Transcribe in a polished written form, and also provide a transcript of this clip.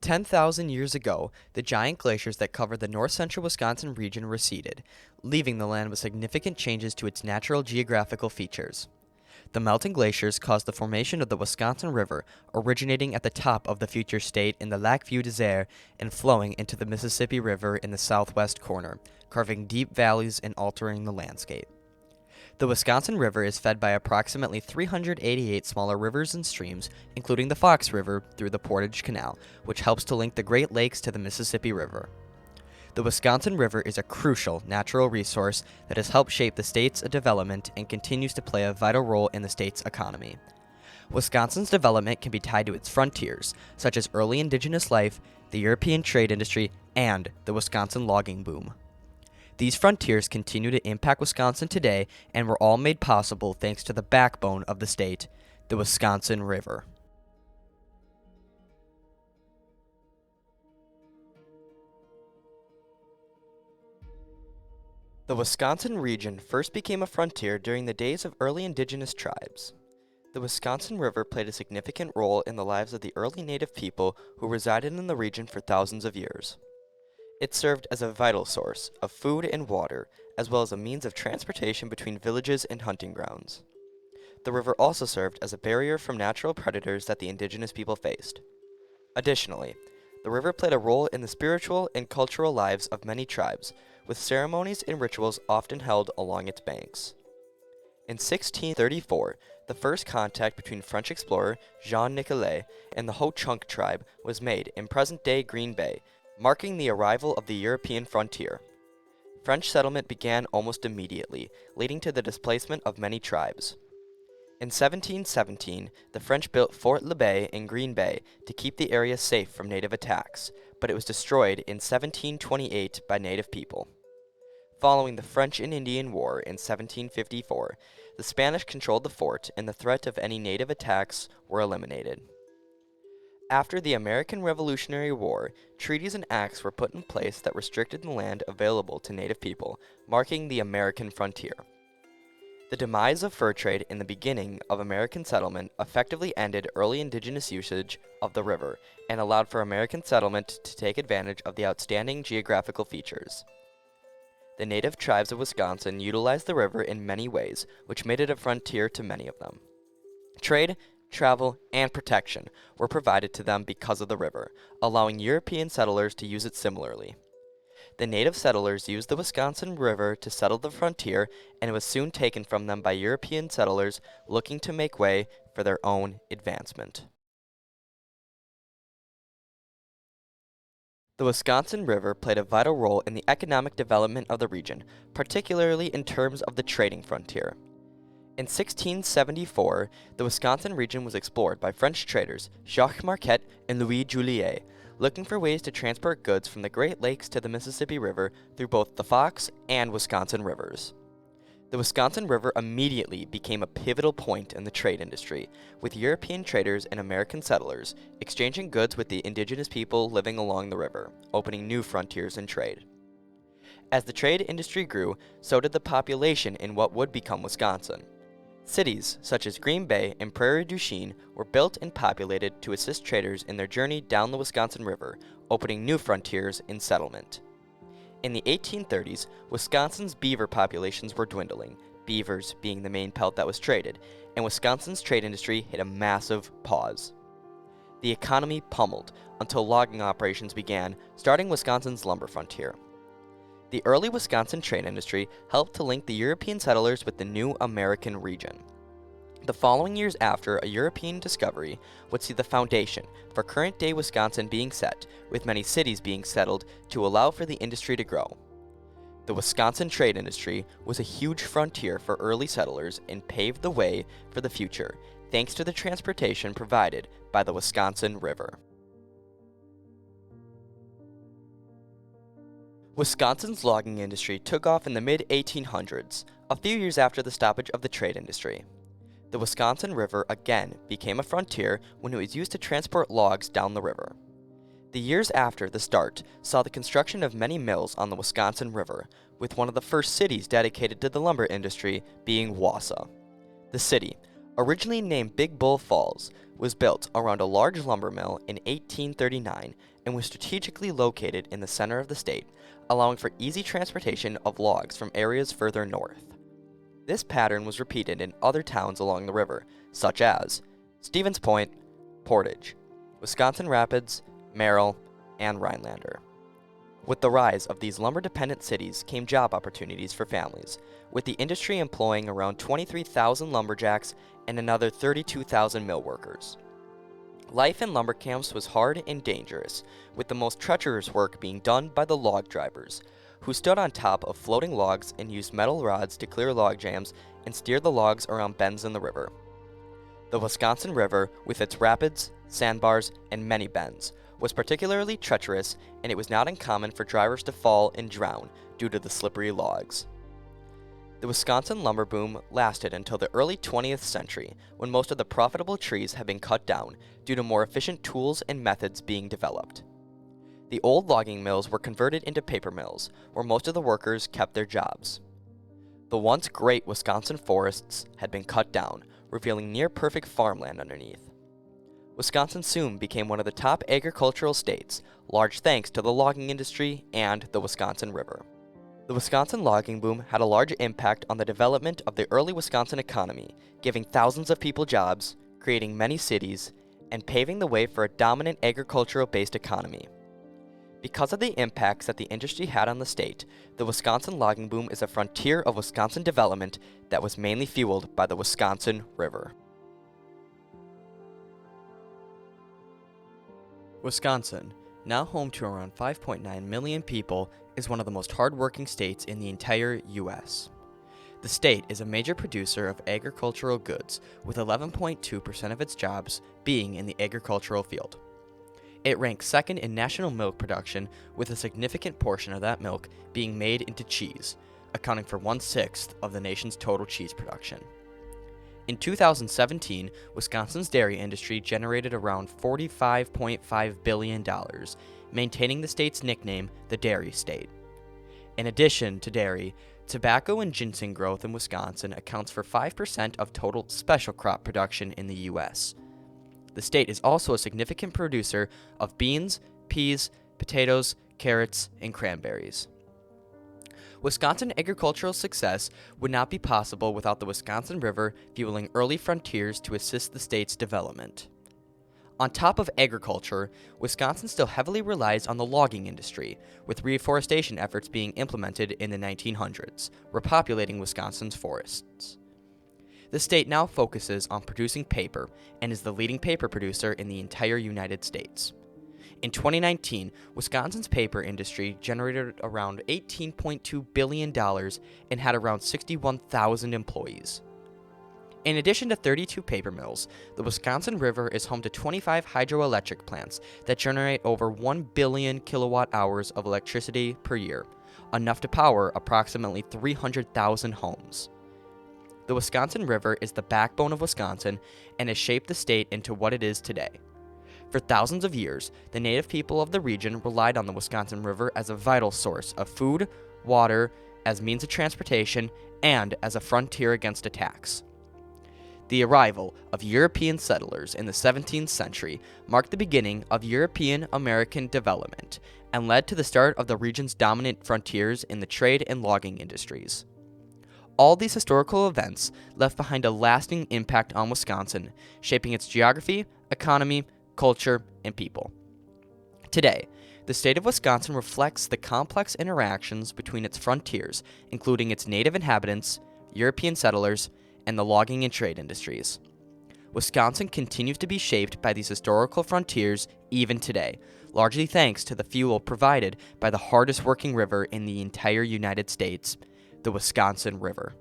10,000 years ago, the giant glaciers that cover the north-central Wisconsin region receded, leaving the land with significant changes to its natural geographical features. The melting glaciers caused the formation of the Wisconsin River, originating at the top of the future state in the Lac Vieux Desert and flowing into the Mississippi River in the southwest corner, carving deep valleys and altering the landscape. The Wisconsin River is fed by approximately 388 smaller rivers and streams, including the Fox River through the Portage Canal, which helps to link the Great Lakes to the Mississippi River. The Wisconsin River is a crucial natural resource that has helped shape the state's development and continues to play a vital role in the state's economy. Wisconsin's development can be tied to its frontiers, such as early indigenous life, the European trade industry, and the Wisconsin logging boom. These frontiers continue to impact Wisconsin today and were all made possible thanks to the backbone of the state, the Wisconsin River. The Wisconsin region first became a frontier during the days of early indigenous tribes. The Wisconsin River played a significant role in the lives of the early native people who resided in the region for thousands of years. It served as a vital source of food and water, as well as a means of transportation between villages and hunting grounds. The river also served as a barrier from natural predators that the indigenous people faced. Additionally, the river played a role in the spiritual and cultural lives of many tribes, with ceremonies and rituals often held along its banks. In 1634, the first contact between French explorer Jean Nicolet and the Ho-Chunk tribe was made in present-day Green Bay, marking the arrival of the European frontier. French settlement began almost immediately, leading to the displacement of many tribes. In 1717, the French built Fort l'Abbé in Green Bay to keep the area safe from native attacks, but it was destroyed in 1728 by native people. Following the French and Indian War in 1754, the Spanish controlled the fort and the threat of any native attacks were eliminated. After the American Revolutionary War, treaties and acts were put in place that restricted the land available to native people, marking the American frontier. The demise of fur trade and the beginning of American settlement effectively ended early indigenous usage of the river and allowed for American settlement to take advantage of the outstanding geographical features. The native tribes of Wisconsin utilized the river in many ways, which made it a frontier to many of them. Trade, travel, and protection were provided to them because of the river, allowing European settlers to use it similarly. The native settlers used the Wisconsin River to settle the frontier, and it was soon taken from them by European settlers looking to make way for their own advancement. The Wisconsin River played a vital role in the economic development of the region, particularly in terms of the trading frontier. In 1674, the Wisconsin region was explored by French traders Jacques Marquette and Louis Joliet, looking for ways to transport goods from the Great Lakes to the Mississippi River through both the Fox and Wisconsin rivers. The Wisconsin River immediately became a pivotal point in the trade industry, with European traders and American settlers exchanging goods with the indigenous people living along the river, opening new frontiers in trade. As the trade industry grew, so did the population in what would become Wisconsin. Cities such as Green Bay and Prairie du Chien were built and populated to assist traders in their journey down the Wisconsin River, opening new frontiers in settlement. In the 1830s, Wisconsin's beaver populations were dwindling, beavers being the main pelt that was traded, and Wisconsin's trade industry hit a massive pause. The economy pummeled until logging operations began, starting Wisconsin's lumber frontier. The early Wisconsin trade industry helped to link the European settlers with the new American region. The following years after a European discovery would see the foundation for current-day Wisconsin being set, with many cities being settled to allow for the industry to grow. The Wisconsin trade industry was a huge frontier for early settlers and paved the way for the future, thanks to the transportation provided by the Wisconsin River. Wisconsin's logging industry took off in the mid-1800s, a few years after the stoppage of the trade industry. The Wisconsin River again became a frontier when it was used to transport logs down the river. The years after the start saw the construction of many mills on the Wisconsin River, with one of the first cities dedicated to the lumber industry being Wausau. The city, originally named Big Bull Falls, was built around a large lumber mill in 1839 and was strategically located in the center of the state, allowing for easy transportation of logs from areas further north. This pattern was repeated in other towns along the river, such as Stevens Point, Portage, Wisconsin Rapids, Merrill, and Rhinelander. With the rise of these lumber-dependent cities came job opportunities for families, with the industry employing around 23,000 lumberjacks and another 32,000 mill workers. Life in lumber camps was hard and dangerous, with the most treacherous work being done by the log drivers, who stood on top of floating logs and used metal rods to clear log jams and steer the logs around bends in the river. The Wisconsin River, with its rapids, sandbars, and many bends, was particularly treacherous, and it was not uncommon for drivers to fall and drown due to the slippery logs. The Wisconsin lumber boom lasted until the early 20th century, when most of the profitable trees had been cut down due to more efficient tools and methods being developed. The old logging mills were converted into paper mills, where most of the workers kept their jobs. The once great Wisconsin forests had been cut down, revealing near-perfect farmland underneath. Wisconsin soon became one of the top agricultural states, large thanks to the logging industry and the Wisconsin River. The Wisconsin logging boom had a large impact on the development of the early Wisconsin economy, giving thousands of people jobs, creating many cities, and paving the way for a dominant agricultural-based economy. Because of the impacts that the industry had on the state, the Wisconsin logging boom is a frontier of Wisconsin development that was mainly fueled by the Wisconsin River. Wisconsin, now home to around 5.9 million people, is one of the most hardworking states in the entire U.S. The state is a major producer of agricultural goods, with 11.2% of its jobs being in the agricultural field. It ranks second in national milk production, with a significant portion of that milk being made into cheese, accounting for 1/6 of the nation's total cheese production. In 2017, Wisconsin's dairy industry generated around $45.5 billion, maintaining the state's nickname, the Dairy State. In addition to dairy, tobacco and ginseng growth in Wisconsin accounts for 5% of total special crop production in the U.S. The state is also a significant producer of beans, peas, potatoes, carrots, and cranberries. Wisconsin agricultural success would not be possible without the Wisconsin River fueling early frontiers to assist the state's development. On top of agriculture, Wisconsin still heavily relies on the logging industry, with reforestation efforts being implemented in the 1900s, repopulating Wisconsin's forests. The state now focuses on producing paper and is the leading paper producer in the entire United States. In 2019, Wisconsin's paper industry generated around $18.2 billion and had around 61,000 employees. In addition to 32 paper mills, the Wisconsin River is home to 25 hydroelectric plants that generate over 1 billion kilowatt hours of electricity per year, enough to power approximately 300,000 homes. The Wisconsin River is the backbone of Wisconsin and has shaped the state into what it is today. For thousands of years, the native people of the region relied on the Wisconsin River as a vital source of food, water, as means of transportation, and as a frontier against attacks. The arrival of European settlers in the 17th century marked the beginning of European-American development and led to the start of the region's dominant frontiers in the trade and logging industries. All these historical events left behind a lasting impact on Wisconsin, shaping its geography, economy, culture, and people. Today, the state of Wisconsin reflects the complex interactions between its frontiers, including its native inhabitants, European settlers, and the logging and trade industries. Wisconsin continues to be shaped by these historical frontiers even today, largely thanks to the fuel provided by the hardest working river in the entire United States, the Wisconsin River.